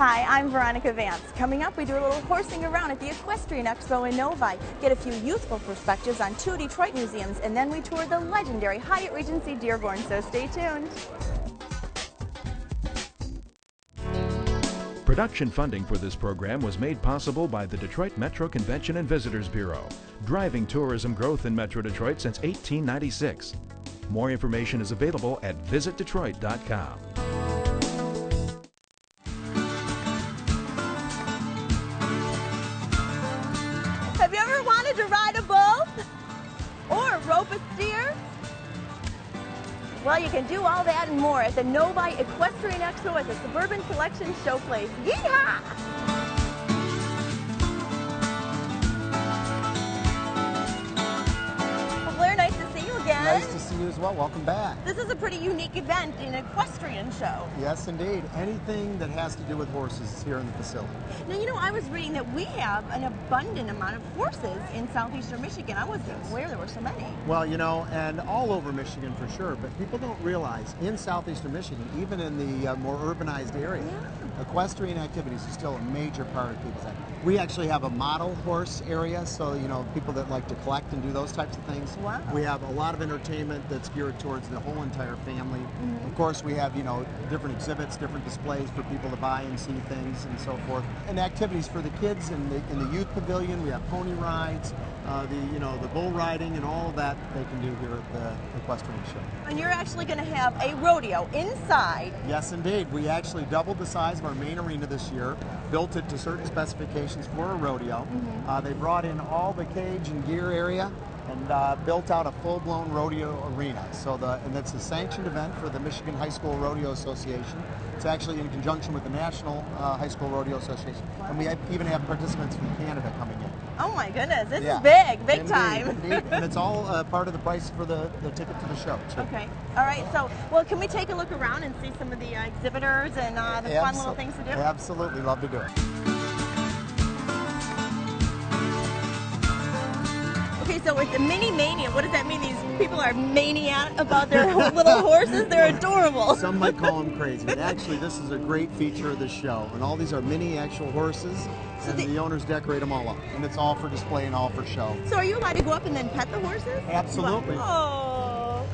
Hi, I'm Veronica Vance. Coming up, we do a little horsing around at the Equestrian Expo in Novi, get a few youthful perspectives on 2 Detroit museums, and then we tour the legendary Hyatt Regency Dearborn, so stay tuned. Production funding for this program was made possible by the Detroit Metro Convention and Visitors Bureau, driving tourism growth in Metro Detroit since 1896. More information is available at visitdetroit.com. Have you ever wanted to ride a bull? Or rope a steer? Well, you can do all that and more at the Novi Equestrian Expo at the Suburban Collection Showplace. Yeehaw! Well, Blair, nice to see you again. Nice to see you as well. Welcome back. This is a pretty unique event, an equestrian show. Yes, indeed. Anything that has to do with horses is here in the facility. Now, you know, I was reading that we have an abundant amount of horses in southeastern Michigan. I wasn't aware there were so many. Well, you know, and all over Michigan for sure, but people don't realize in southeastern Michigan, even in the more urbanized areas, equestrian activities is still a major part of people's activities. We actually have a model horse area, so, you know, people that like to collect and do those types of things. Wow. We have a lot of entertainment that's geared towards the whole entire family. Of course, we have, you know, different exhibits, different displays for people to buy and see things and so forth. And activities for the kids in the youth pavilion. We have pony rides, the bull riding, and all of that they can do here at the equestrian show. And you're actually going to have a rodeo inside. Yes, indeed. We actually doubled the size of our main arena this year, built it to certain specifications for a rodeo. They brought in all the cage and gear area and built out a full-blown rodeo arena. So and it's a sanctioned event for the Michigan High School Rodeo Association. It's actually in conjunction with the National High School Rodeo Association. And we even have participants from Canada coming in. Oh my goodness, this is big Indeed, time. Indeed. And it's all part of the price for the ticket to the show, too. Okay. All right. So, well, can we take a look around and see some of the exhibitors and the fun little things to do? Absolutely. Love to do it. Okay, so it's a mini mania. What does that mean? These people are maniac about their little horses? They're adorable. Some might call them crazy, but actually this is a great feature of the show. And all these are mini actual horses, and the owners decorate them all up. And it's all for display and all for show. So are you allowed to go up and then pet the horses? Absolutely. Oh.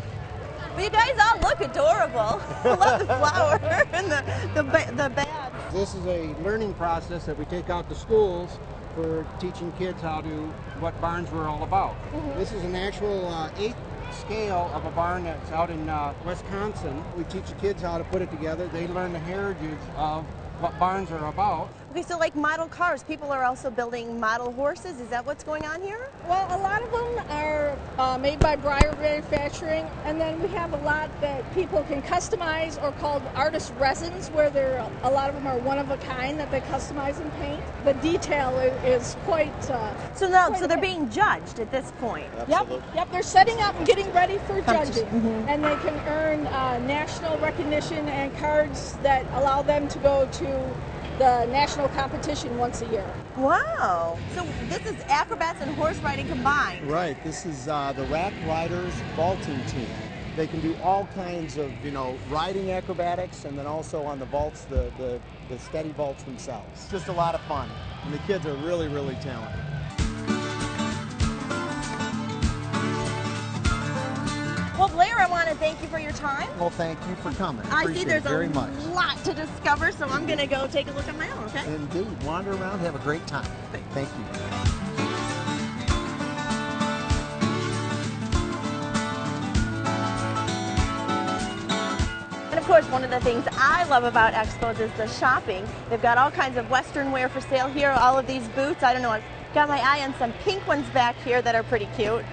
Well, you guys all look adorable. I love the flower and the bags. This is a learning process that we take out to schools for teaching kids what barns were all about. This is an actual 8th scale of a barn that's out in Wisconsin. We teach the kids how to put it together. They learn the heritage of what barns are about. Okay, so like model cars, people are also building model horses. Is that what's going on here? Well, a lot of them are made by Breyer Manufacturing, and then we have a lot that people can customize or called artist resins, where a lot of them are one of a kind that they customize and paint. The detail is quite. So they're being judged at this point. Yep. They're setting up and getting ready for judging, and they can earn national recognition and cards that allow them to go to the national competition once a year. Wow. So this is acrobats and horse riding combined. Right. This is the Rack Riders vaulting team. They can do all kinds of, riding acrobatics, and then also on the vaults, the steady vaults themselves. It's just a lot of fun. And the kids are really, really talented. Well, Blair, I want to thank you for your time. Well, thank you for coming. I see there's very a much. lot to discover, so I'm going to go take a look on my own, okay? Indeed. Wander around, have a great time. Thank you. And of course, one of the things I love about expos is the shopping. They've got all kinds of Western wear for sale here, all of these boots. I don't know, I've got my eye on some pink ones back here that are pretty cute.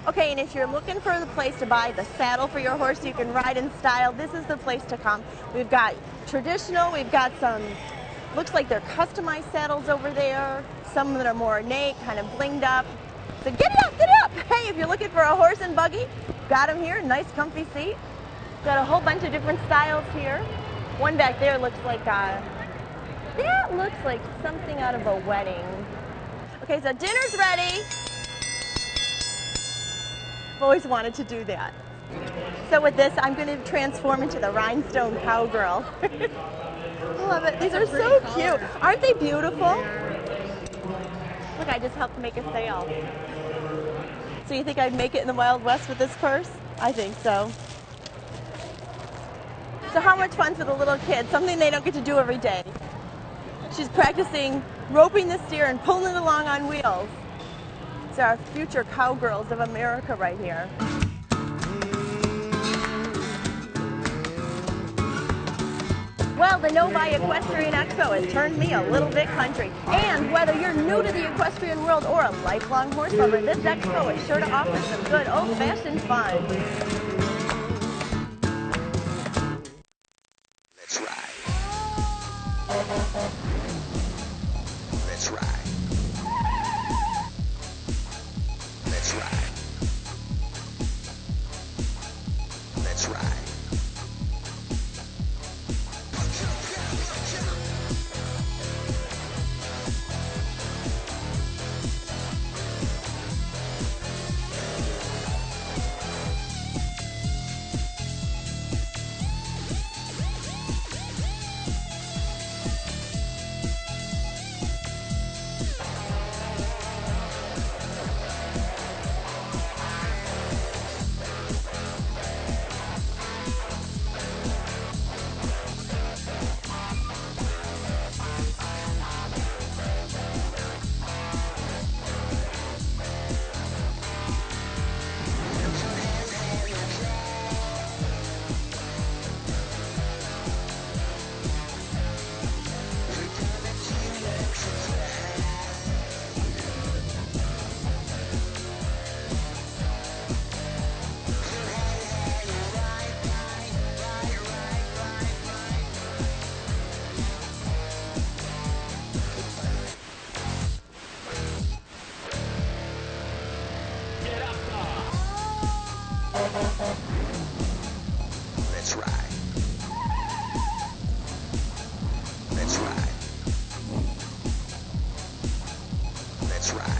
Okay, and if you're looking for the place to buy the saddle for your horse so you can ride in style, this is the place to come. We've got traditional, we've got some, looks like they're customized saddles over there, some that are more ornate, kind of blinged up. So get it up! Hey, if you're looking for a horse and buggy, got them here, nice comfy seat. Got a whole bunch of different styles here. One back there looks like that looks like something out of a wedding. Okay, so dinner's ready. I've always wanted to do that. So with this, I'm going to transform into the rhinestone cowgirl. I love it. These are so cute. Aren't they beautiful? Look, I just helped make a sale. So you think I'd make it in the Wild West with this purse? I think so. So how much fun for the little kids? Something they don't get to do every day. She's practicing roping the steer and pulling it along on wheels. These are our future cowgirls of America right here. Well, the Novi Equestrian Expo has turned me a little bit country. And whether you're new to the equestrian world or a lifelong horse lover, this expo is sure to offer some good old-fashioned fun. Let's ride. Let's ride. Let's ride. Let's ride. Let's ride. Let's ride. Let's ride.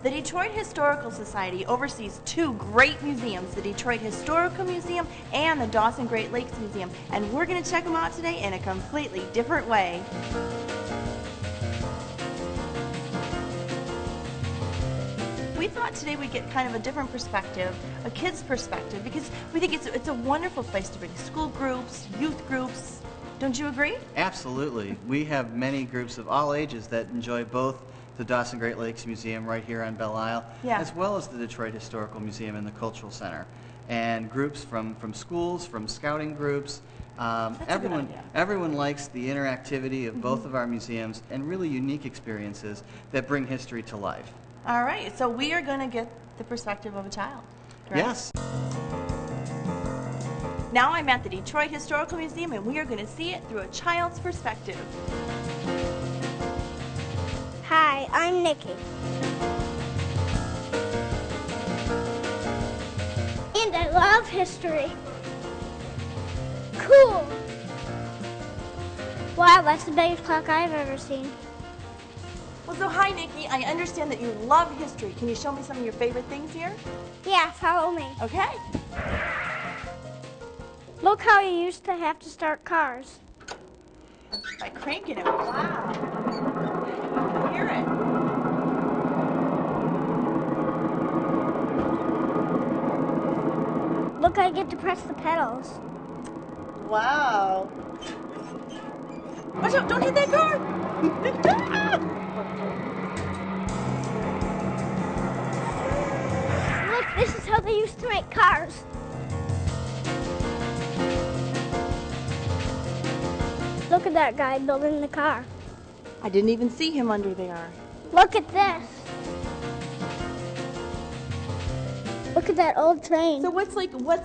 The Detroit Historical Society oversees two great museums, the Detroit Historical Museum and the Dawson Great Lakes Museum, and we're going to check them out today in a completely different way. We thought today we'd get kind of a different perspective, a kid's perspective, because we think it's a wonderful place to bring school groups, youth groups. Don't you agree? Absolutely. We have many groups of all ages that enjoy both the Dawson Great Lakes Museum right here on Belle Isle, as well as the Detroit Historical Museum and the Cultural Center. And groups from schools, from scouting groups, everyone likes the interactivity of both of our museums and really unique experiences that bring history to life. All right, so we are going to get the perspective of a child, correct? Yes. Now I'm at the Detroit Historical Museum and we are going to see it through a child's perspective. Hi, I'm Nikki. And I love history. Cool. Wow, that's the biggest clock I've ever seen. Well, so hi, Nikki. I understand that you love history. Can you show me some of your favorite things here? Yeah, follow me. Okay. Look how you used to have to start cars. By cranking it. Wow. Hear it. Look, I get to press the pedals. Wow. Watch out, don't hit that car. Look, this is how they used to make cars. Look at that guy building the car. I didn't even see him under there. Look at this. Look at that old train. So what's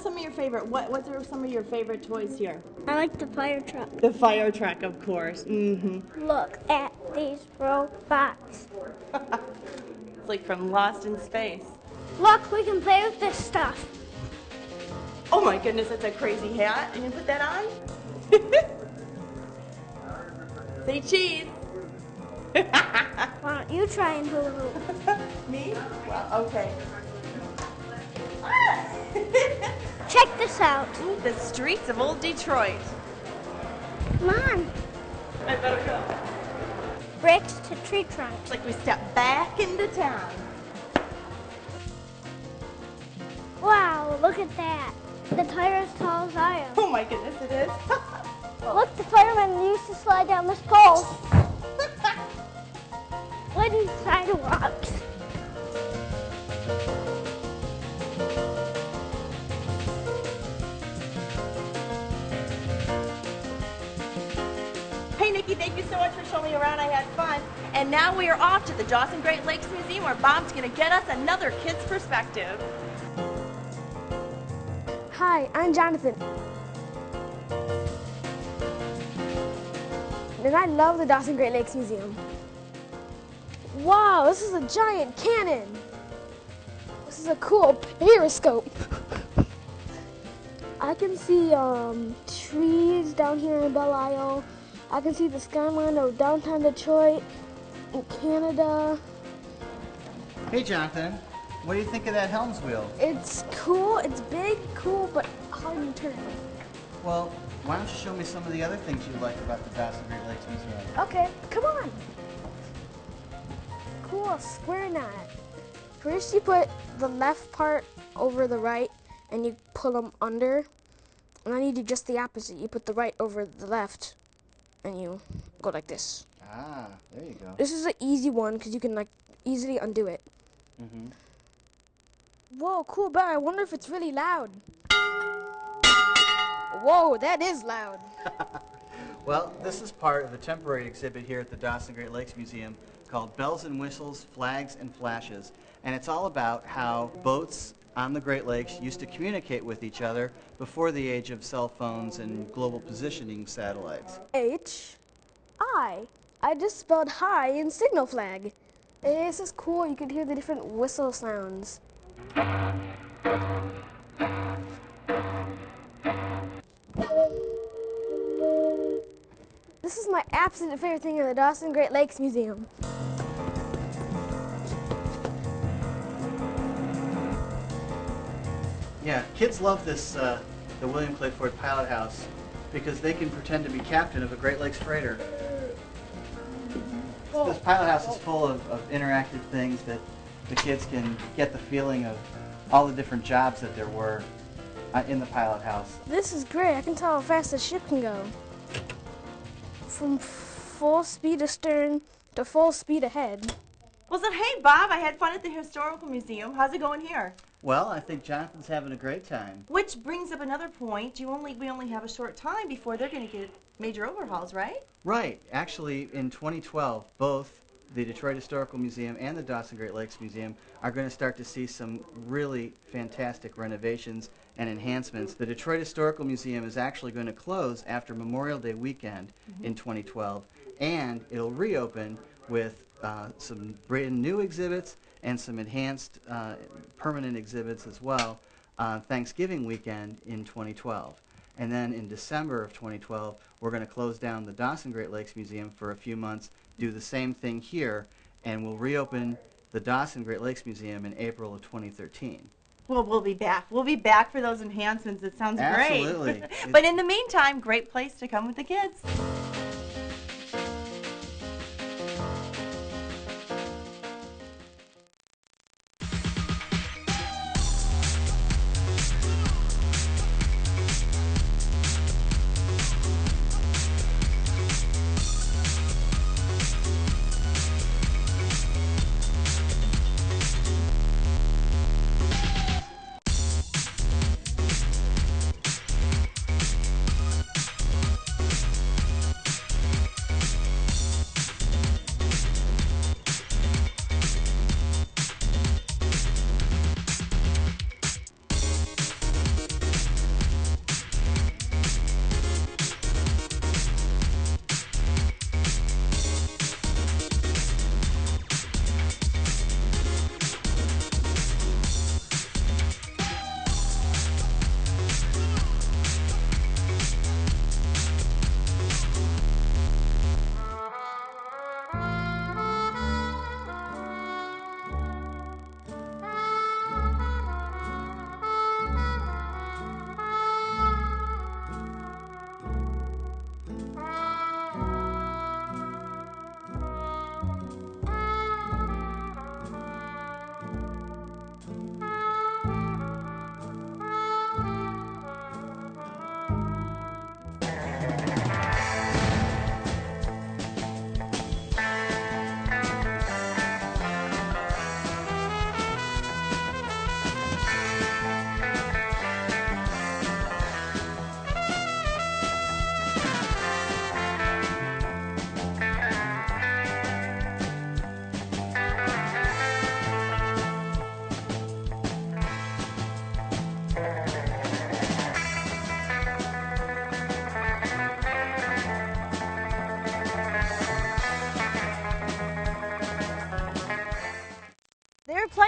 some of your favorite, what are some of your favorite toys here? I like the fire truck. The fire truck, of course. Mm-hmm. Look at these robots. It's like from Lost in Space. Look, we can play with this stuff. Oh my goodness, that's a crazy hat. You gonna put that on? Say cheese. Why don't you try and hula hoop? Me? Well, okay. Check this out. The streets of old Detroit. Come on. I better go. Bricks to tree trunks. It's like we stepped back into town. Wow, look at that. The tire is as tall as I am. Oh my goodness, it is. Look, the firemen used to slide down this pole. Wooden sidewalks. Hey Nikki, thank you so much for showing me around. I had fun. And now we are off to the Dawson Great Lakes Museum where Bob's going to get us another kid's perspective. Hi, I'm Jonathan. And I love the Dawson Great Lakes Museum. Wow, this is a giant cannon. This is a cool periscope. I can see trees down here in Belle Isle. I can see the skyline of downtown Detroit in Canada. Hey, Jonathan. What do you think of that Helms wheel? It's cool, it's big, cool, but hard to turn. Well, why don't you show me some of the other things you like about the Dawson Great Lakes Museum? Okay, come on. Cool, square knot. First you put the left part over the right and you pull them under. And then you do just the opposite. You put the right over the left and you go like this. Ah, there you go. This is an easy one because you can like easily undo it. Mm-hmm. Whoa, cool bell. I wonder if it's really loud. Whoa, that is loud. Well, this is part of a temporary exhibit here at the Dawson Great Lakes Museum called Bells and Whistles, Flags and Flashes. And it's all about how boats on the Great Lakes used to communicate with each other before the age of cell phones and global positioning satellites. H-I. I just spelled hi in signal flag. Hey, this is cool. You can hear the different whistle sounds. This is my absolute favorite thing in the Dawson Great Lakes Museum. Yeah, kids love this, the William Clay Ford Pilot House because they can pretend to be captain of a Great Lakes freighter. This pilot house is full of interactive things that the kids can get the feeling of all the different jobs that there were in the pilot house. This is great. I can tell how fast the ship can go. From full speed astern to full speed ahead. Well, so hey Bob, I had fun at the Historical Museum. How's it going here? Well, I think Jonathan's having a great time. Which brings up another point. We only have a short time before they're going to get major overhauls, right? Right. Actually, in 2012, both the Detroit Historical Museum and the Dawson Great Lakes Museum are going to start to see some really fantastic renovations and enhancements. The Detroit Historical Museum is actually going to close after Memorial Day weekend in 2012, and it'll reopen with some brand new exhibits and some enhanced permanent exhibits as well Thanksgiving weekend in 2012. And then in December of 2012, we're going to close down the Dawson Great Lakes Museum for a few months, do the same thing here, and we'll reopen the Dawson Great Lakes Museum in April of 2013. Well, we'll be back. We'll be back for those enhancements. It sounds great. Absolutely. But in the meantime, great place to come with the kids.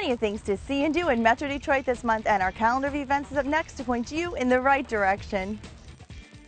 Plenty of things to see and do in Metro Detroit this month, and our calendar of events is up next to point you in the right direction.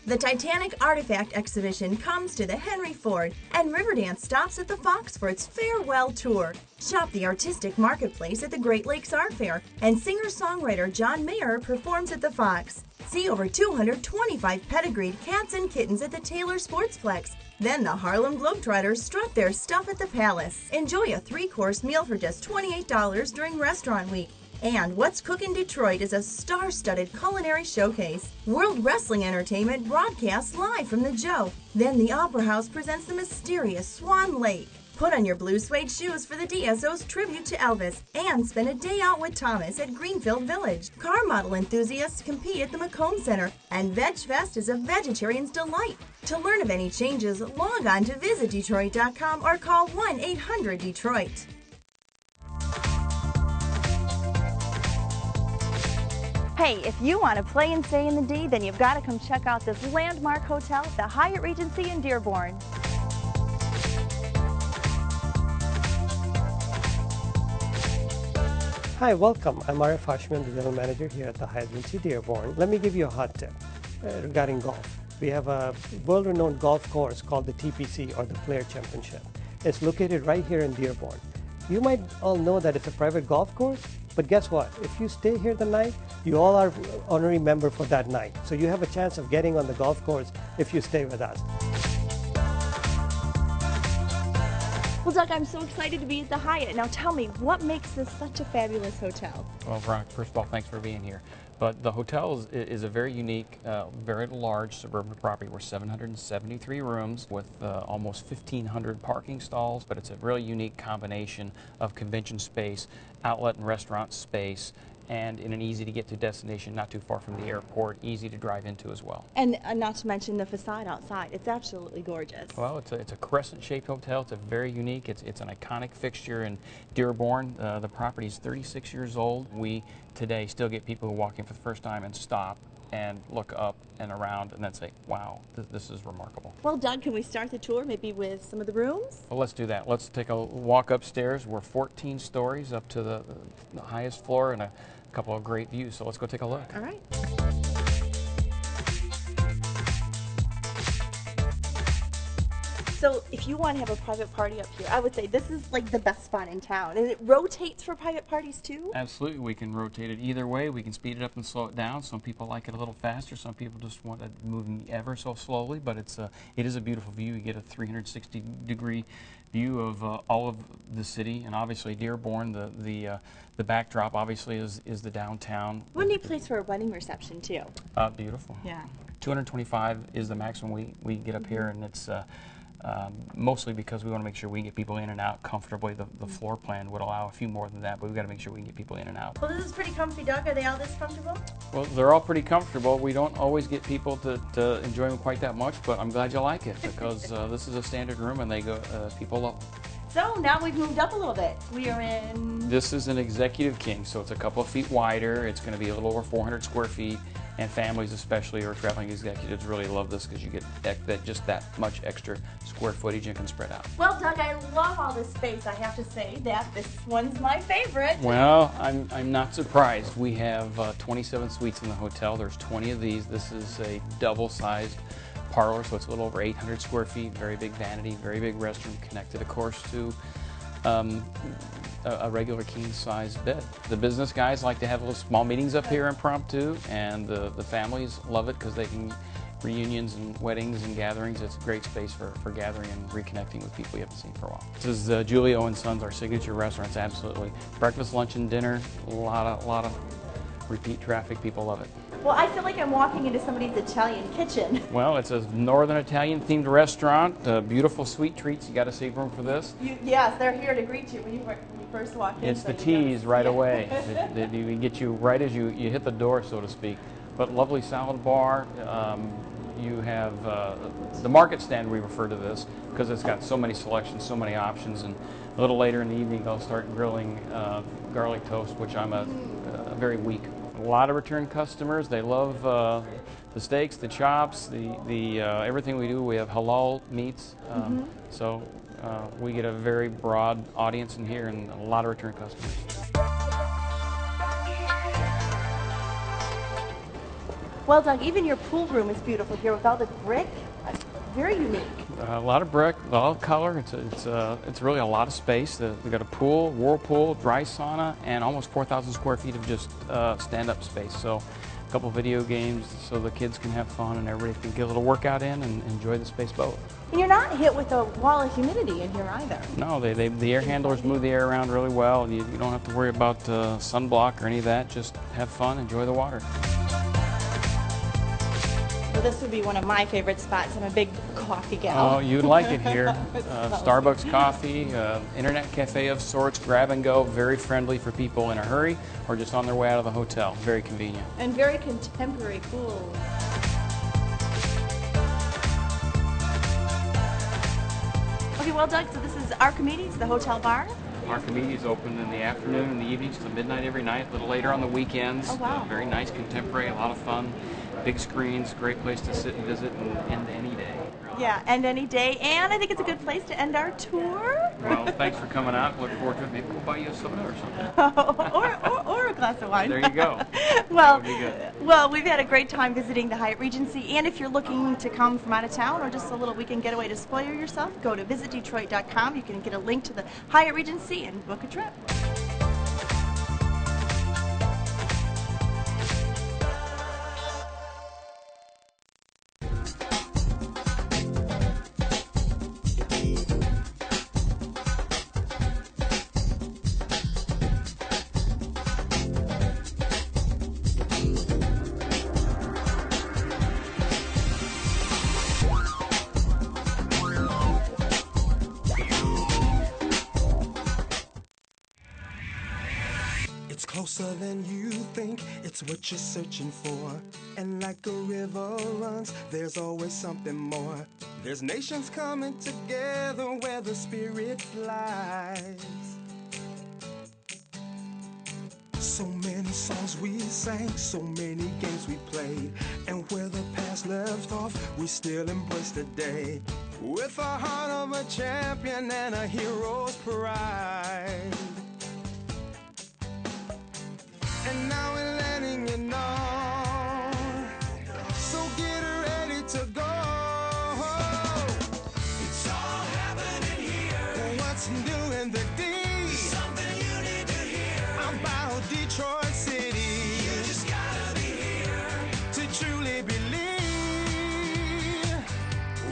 The Titanic Artifact Exhibition comes to the Henry Ford, and Riverdance stops at the Fox for its farewell tour. Shop the artistic marketplace at the Great Lakes Art Fair, and singer-songwriter John Mayer performs at the Fox. See over 225 pedigreed cats and kittens at the Taylor Sportsplex. Then the Harlem Globetrotters strut their stuff at the Palace. Enjoy a 3-course meal for just $28 during Restaurant Week. And What's Cookin' Detroit is a star-studded culinary showcase. World Wrestling Entertainment broadcasts live from the Joe. Then the Opera House presents the mysterious Swan Lake. Put on your blue suede shoes for the DSO's tribute to Elvis, and spend a day out with Thomas at Greenfield Village. Car model enthusiasts compete at the Macomb Center, and Veg Fest is a vegetarian's delight. To learn of any changes, log on to visitdetroit.com or call 1-800-DETROIT. Hey, if you want to play and stay in the D, then you've got to come check out this landmark hotel, the Hyatt Regency in Dearborn. Hi, welcome. I'm Arif Hashman, the General Manager here at the Hyatt Regency Dearborn. Let me give you a hot tip regarding golf. We have a world-renowned golf course called the TPC, or the Player Championship. It's located right here in Dearborn. You might all know that it's a private golf course, but guess what? If you stay here the night, you all are honorary member for that night. So you have a chance of getting on the golf course if you stay with us. Well, Doug, I'm so excited to be at the Hyatt. Now tell me, what makes this such a fabulous hotel? Well, Veronica, first of all, thanks for being here. But the hotel is a very unique, very large suburban property. We're 773 rooms with almost 1,500 parking stalls, but it's a really unique combination of convention space, outlet and restaurant space, and in an easy-to-get-to destination not too far from the airport, easy to drive into as well. And not to mention the facade outside. It's absolutely gorgeous. Well, it's a crescent-shaped hotel. It's a very unique. It's an iconic fixture in Dearborn. The property is 36 years old. We today still get people who walk in for the first time and stop and look up and around and then say, wow, this is remarkable. Well, Doug, can we start the tour maybe with some of the rooms? Well, let's do that. Let's take a walk upstairs. We're 14 stories up to the highest floor and a couple of great views, so let's go take a look. All right. So if you want to have a private party up here, I would say this is like the best spot in town. And it rotates for private parties too? Absolutely. We can rotate it either way. We can speed it up and slow it down. Some people like it a little faster. Some people just want it moving ever so slowly, but it is a beautiful view. You get a 360-degree view of all of the city, and obviously Dearborn. The backdrop obviously is the downtown. What a neat place for a wedding reception too. Beautiful. Yeah. 225 is the maximum we get up here, and it's mostly because we want to make sure we can get people in and out comfortably. The floor plan would allow a few more than that, but we've got to make sure we can get people in and out. Well, this is pretty comfy, Doug. Are they all this comfortable? Well, they're all pretty comfortable. We don't always get people to enjoy them quite that much, but I'm glad you like it because this is a standard room and people love them. So now we've moved up a little bit. We are in... This is an executive king, so it's a couple of feet wider. It's going to be a little over 400 square feet, and families especially, or traveling executives, really love this because you get just that much extra square footage and can spread out. Well, Doug, I love all this space. I have to say that this one's my favorite. Well, I'm not surprised. We have 27 suites in the hotel. There's 20 of these. This is a double-sized parlor, so it's a little over 800 square feet, very big vanity, very big restroom, connected, of course, to a regular king-size bed. The business guys like to have little small meetings up here impromptu, and the families love it because they can reunions and weddings and gatherings. It's a great space for gathering and reconnecting with people you haven't seen for a while. This is Julio and Sons, our signature restaurant. It's absolutely breakfast, lunch, and dinner. A lot of repeat traffic. People love it. Well, I feel like I'm walking into somebody's Italian kitchen. Well, it's a northern Italian themed restaurant. Beautiful sweet treats. You got to save room for this. Yes, they're here to greet you when you first walk in. It's the teas right away. They get you right as you hit the door, so to speak. But lovely salad bar. You have the market stand, we refer to this, because it's got so many selections, so many options. And a little later in the evening, they'll start grilling garlic toast, which I'm a very weak. A lot of return customers. They love the steaks, the chops, the everything we do. We have halal meats, so we get a very broad audience in here and a lot of return customers. Well, Doug, even your pool room is beautiful here with all the brick. Very unique. A lot of brick, a lot of color. It's really a lot of space. We've got a pool, whirlpool, dry sauna, and almost 4,000 square feet of just stand-up space. So a couple video games so the kids can have fun and everybody can get a little workout in and enjoy the space both. And you're not hit with a wall of humidity in here either. No, the air handlers move the air around really well. You don't have to worry about sunblock or any of that. Just have fun, enjoy the water. Well, this would be one of my favorite spots. I'm a big coffee gal. Oh, you'd like it here. Starbucks coffee, internet cafe of sorts, grab and go, very friendly for people in a hurry or just on their way out of the hotel. Very convenient. And very contemporary pool. Okay, well, Doug, so this is Archimedes, the hotel bar. Archimedes open in the afternoon and the evenings to midnight every night, a little later on the weekends. Oh, wow. Very nice, contemporary, a lot of fun. Big screens, great place to sit and visit and end any day. Yeah, end any day. And I think it's a good place to end our tour. Well, thanks for coming out. Look forward to it. Maybe we'll buy you a soda or something. or a glass of wine. There you go. Well, that would be good. Well, we've had a great time visiting the Hyatt Regency. And if you're looking to come from out of town or just a little weekend getaway to spoil yourself, go to visitdetroit.com. You can get a link to the Hyatt Regency and book a trip. It's closer than you think, it's what you're searching for. And like a river runs, there's always something more. There's nations coming together where the spirit flies. So many songs we sang, so many games we played. And where the past left off, we still embrace the day. With a heart of a champion and a hero's pride. And now we're letting you know, so get ready to go. It's all happening here. What's new in the D? Something you need to hear about Detroit City. You just gotta be here to truly believe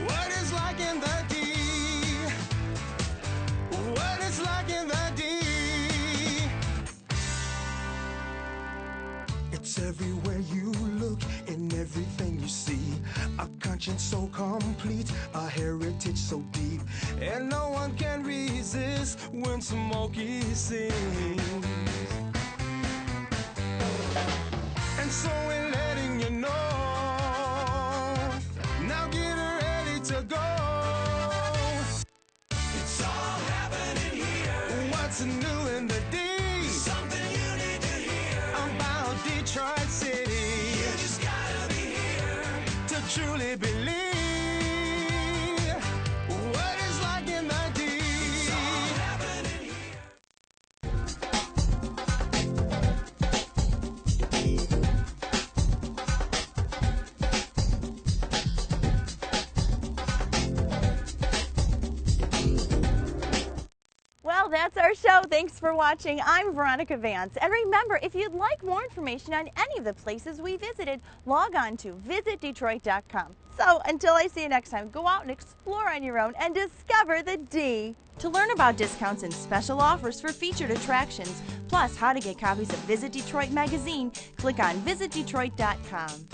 what it's like in the D. What it's like in the D. It's everywhere you look, in everything you see. A conscience so complete, a heritage so deep. And no one can resist when Smokey sings. And so we're letting you know, now get ready to go. It's all happening here. What's new in the D? Something you need to hear about Detroit City. You just gotta be here to truly believe what it's like in the D. It's all happening here. Well, that's our show. Thanks for watching. I'm Veronica Vance. And remember, if you'd like more information on any of the places we visited, log on to visitdetroit.com. So until I see you next time, go out and explore on your own and discover the D. To learn about discounts and special offers for featured attractions, plus how to get copies of Visit Detroit magazine, click on visitdetroit.com.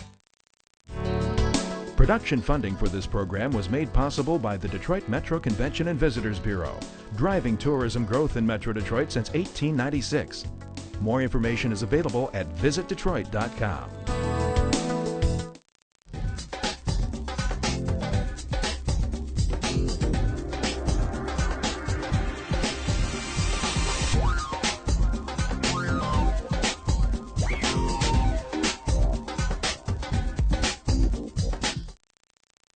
Production funding for this program was made possible by the Detroit Metro Convention and Visitors Bureau, driving tourism growth in Metro Detroit since 1896. More information is available at visitdetroit.com.